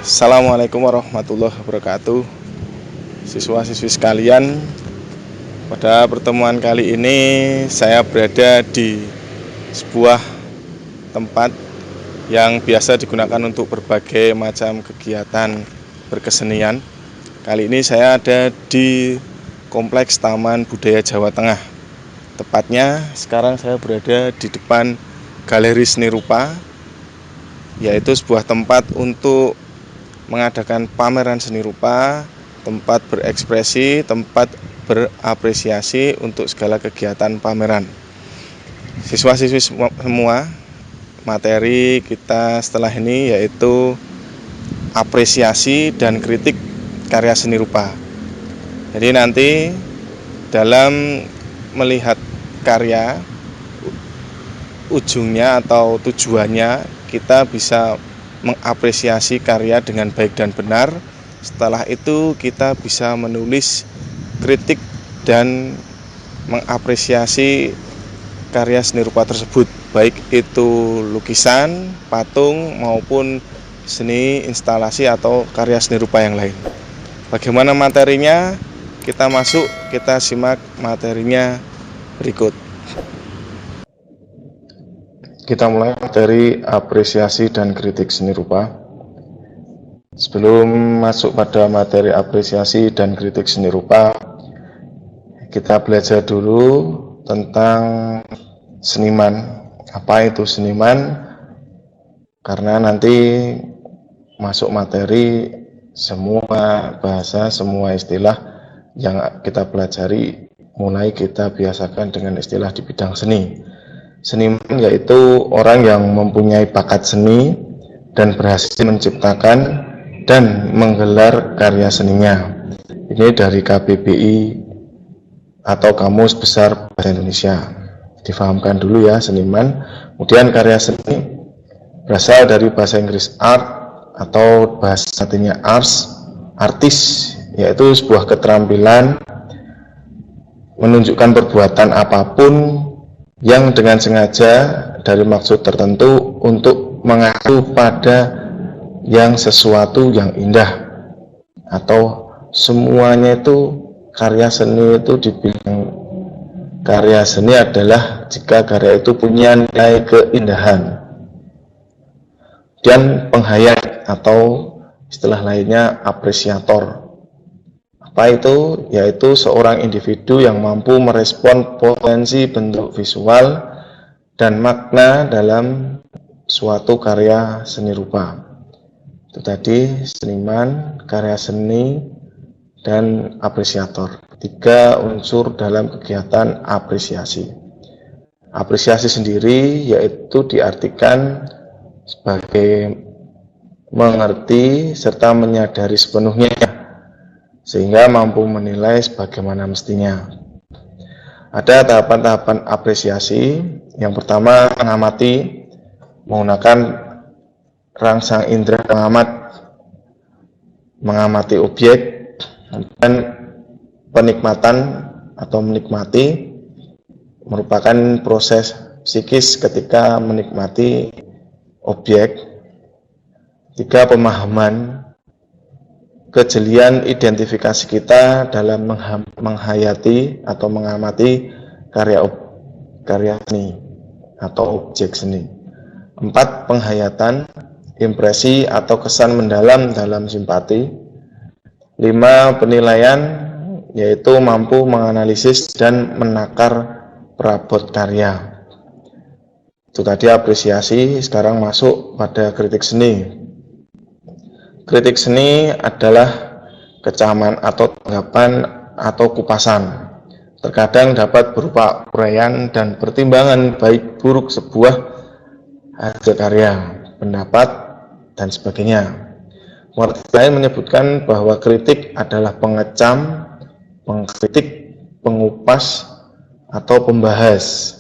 Assalamualaikum warahmatullahi wabarakatuh. Siswa-siswi sekalian, pada pertemuan kali ini saya berada di sebuah tempat yang biasa digunakan untuk berbagai macam kegiatan berkesenian. Kali ini saya ada di Kompleks Taman Budaya Jawa Tengah. Tepatnya sekarang saya berada di depan Galeri Seni Rupa, yaitu sebuah tempat untuk mengadakan pameran seni rupa, tempat berekspresi, tempat berapresiasi untuk segala kegiatan pameran. Siswa-siswi semua, materi kita setelah ini yaitu apresiasi dan kritik karya seni rupa. Jadi nanti dalam melihat karya, ujungnya atau tujuannya kita bisa mengapresiasi karya dengan baik dan benar. Setelah itu kita bisa menulis kritik dan mengapresiasi karya seni rupa tersebut, baik itu lukisan, patung maupun seni instalasi atau karya seni rupa yang lain. Bagaimana materinya? Kita masuk, kita simak materinya berikut. Kita mulai dari apresiasi dan kritik seni rupa. Sebelum masuk pada materi apresiasi dan kritik seni rupa, kita belajar dulu tentang seniman. Apa itu seniman? Karena nanti masuk materi, semua bahasa, semua istilah yang kita pelajari mulai kita biasakan dengan istilah di bidang seni. Seniman yaitu orang yang mempunyai bakat seni dan berhasil menciptakan dan menggelar karya seninya. Ini dari KBBI atau Kamus Besar Bahasa Indonesia. Difahamkan dulu ya seniman. Kemudian karya seni berasal dari bahasa Inggris art atau bahasa Latinnya ars, artis, yaitu sebuah keterampilan menunjukkan perbuatan apapun yang dengan sengaja dari maksud tertentu untuk mengacu pada yang sesuatu yang indah, atau semuanya itu karya seni itu dibilang karya seni adalah jika karya itu punya nilai keindahan. Dan penghayat atau istilah lainnya apresiator. Apa itu? Yaitu seorang individu yang mampu merespon potensi bentuk visual dan makna dalam suatu karya seni rupa. Itu tadi seniman, karya seni, dan apresiator. 3 unsur dalam kegiatan apresiasi. Apresiasi sendiri yaitu diartikan sebagai mengerti serta menyadari sepenuhnya, sehingga mampu menilai sebagaimana mestinya. Ada tahapan-tahapan apresiasi. Yang pertama, mengamati menggunakan rangsang indera pengamat, mengamati objek, dan penikmatan atau menikmati merupakan proses psikis ketika menikmati objek. 3, pemahaman, kejelian identifikasi kita dalam menghayati atau mengamati karya seni atau objek seni. 4, penghayatan, impresi atau kesan mendalam dalam simpati. 5, penilaian, yaitu mampu menganalisis dan menakar perabot karya. Itu tadi apresiasi. Sekarang masuk pada kritik seni. Kritik seni adalah kecaman atau tanggapan atau kupasan. Terkadang dapat berupa uraian dan pertimbangan baik buruk sebuah hasil karya, pendapat, dan sebagainya. Pengertian lain menyebutkan bahwa kritik adalah pengecam, pengkritik, pengupas, atau pembahas.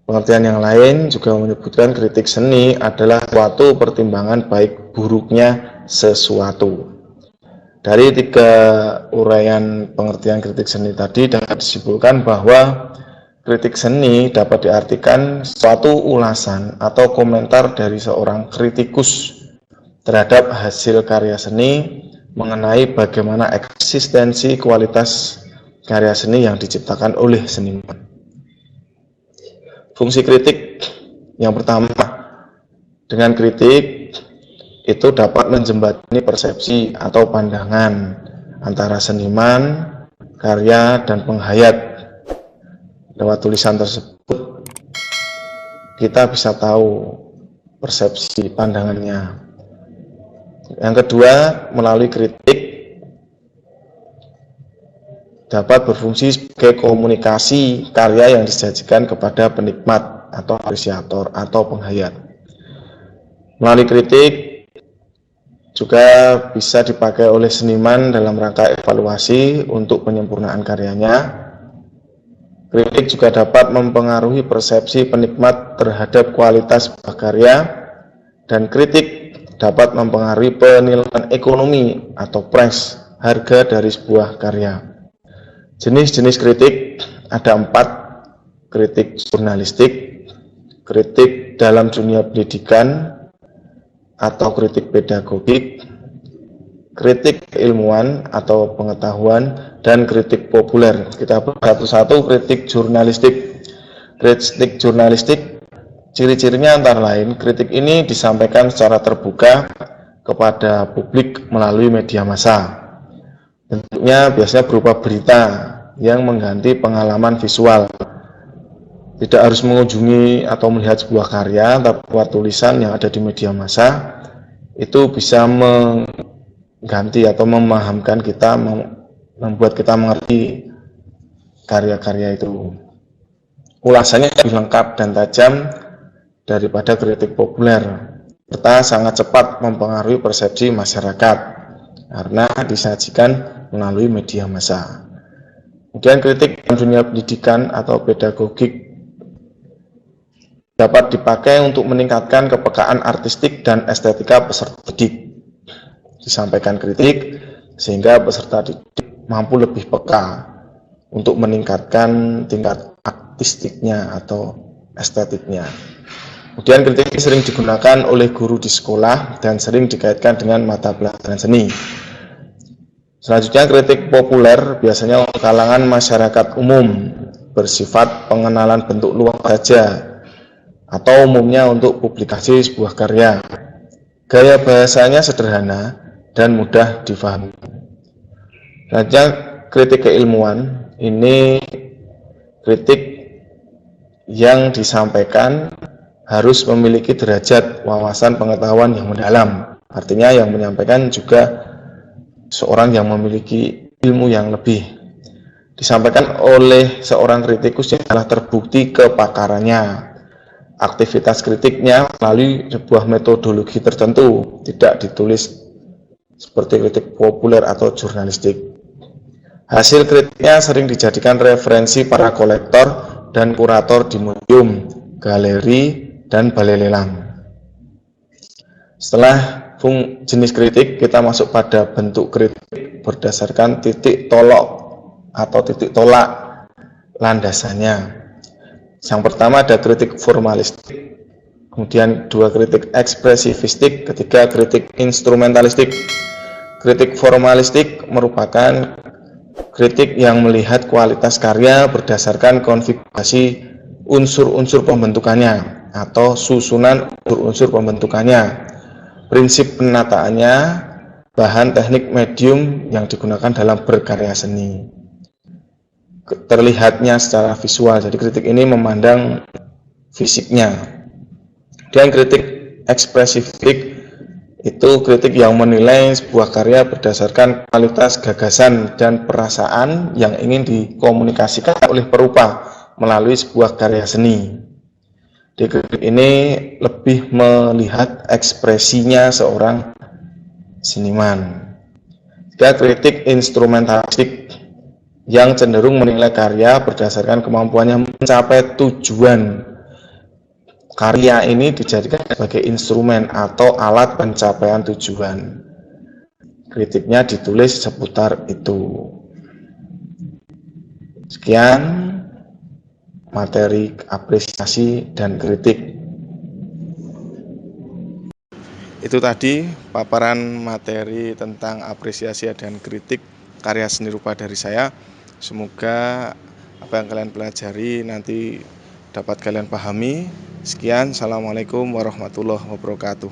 Pengertian yang lain juga menyebutkan kritik seni adalah suatu pertimbangan baik buruknya sesuatu. Dari 3 uraian pengertian kritik seni tadi dapat disimpulkan bahwa kritik seni dapat diartikan suatu ulasan atau komentar dari seorang kritikus terhadap hasil karya seni, mengenai bagaimana eksistensi kualitas karya seni yang diciptakan oleh seniman. Fungsi kritik yang pertama, dengan kritik itu dapat menjembatani persepsi atau pandangan antara seniman, karya, dan penghayat. Lewat tulisan tersebut kita bisa tahu persepsi pandangannya. Yang kedua, melalui kritik dapat berfungsi sebagai komunikasi karya yang disajikan kepada penikmat atau apresiator atau penghayat. Melalui kritik juga bisa dipakai oleh seniman dalam rangka evaluasi untuk penyempurnaan karyanya. Kritik juga dapat mempengaruhi persepsi penikmat terhadap kualitas sebuah karya, dan kritik dapat mempengaruhi penilaian ekonomi atau price, harga dari sebuah karya. Jenis-jenis kritik ada 4: kritik jurnalistik, kritik dalam dunia pendidikan atau kritik pedagogik, kritik keilmuan atau pengetahuan, dan kritik populer. Kita bahas satu-satu. Kritik jurnalistik. Kritik jurnalistik, ciri-cirinya antara lain, kritik ini disampaikan secara terbuka kepada publik melalui media massa. Bentuknya biasanya berupa berita yang mengganti pengalaman visual. Tidak harus mengunjungi atau melihat sebuah karya, tapi lewat tulisan yang ada di media massa itu bisa mengganti atau memahamkan kita, membuat kita mengerti karya-karya itu. Ulasannya lebih lengkap dan tajam daripada kritik populer, serta sangat cepat mempengaruhi persepsi masyarakat karena disajikan melalui media massa. Kemudian kritik dalam dunia pendidikan atau pedagogik dapat dipakai untuk meningkatkan kepekaan artistik dan estetika peserta didik. Disampaikan kritik sehingga peserta didik mampu lebih peka untuk meningkatkan tingkat artistiknya atau estetiknya. Kemudian kritik ini sering digunakan oleh guru di sekolah dan sering dikaitkan dengan mata pelajaran seni. Selanjutnya, kritik populer biasanya untuk kalangan masyarakat umum, bersifat pengenalan bentuk luar saja, atau umumnya untuk publikasi sebuah karya. Gaya bahasanya sederhana dan mudah difahami. Selanjutnya, kritik keilmuan. Ini kritik yang disampaikan harus memiliki derajat wawasan pengetahuan yang mendalam. Artinya yang menyampaikan juga seorang yang memiliki ilmu yang lebih. Disampaikan oleh seorang kritikus yang telah terbukti kepakarannya. Aktivitas kritiknya melalui sebuah metodologi tertentu, tidak ditulis seperti kritik populer atau jurnalistik. Hasil kritiknya sering dijadikan referensi para kolektor dan kurator di museum, galeri, dan balai lelang. Setelah jenis kritik, kita masuk pada bentuk kritik berdasarkan titik tolak atau titik tolak landasannya. Yang pertama ada kritik formalistik, kemudian dua kritik ekspresifistik, ketiga kritik instrumentalistik. Kritik formalistik merupakan kritik yang melihat kualitas karya berdasarkan konfigurasi unsur-unsur pembentukannya atau susunan unsur-unsur pembentukannya, prinsip penataannya, bahan, teknik, medium yang digunakan dalam berkarya seni, terlihatnya secara visual. Jadi kritik ini memandang fisiknya. Dan kritik ekspresifik itu kritik yang menilai sebuah karya berdasarkan kualitas gagasan dan perasaan yang ingin dikomunikasikan oleh perupa melalui sebuah karya seni. Di kritik ini lebih melihat ekspresinya seorang seniman. Juga kritik instrumentalistik yang cenderung menilai karya berdasarkan kemampuannya mencapai tujuan. Karya ini dijadikan sebagai instrumen atau alat pencapaian tujuan. Kritiknya ditulis seputar itu. Sekian materi apresiasi dan kritik. Itu tadi paparan materi tentang apresiasi dan kritik karya seni rupa dari saya. Semoga apa yang kalian pelajari nanti dapat kalian pahami. Sekian, Assalamualaikum warahmatullahi wabarakatuh.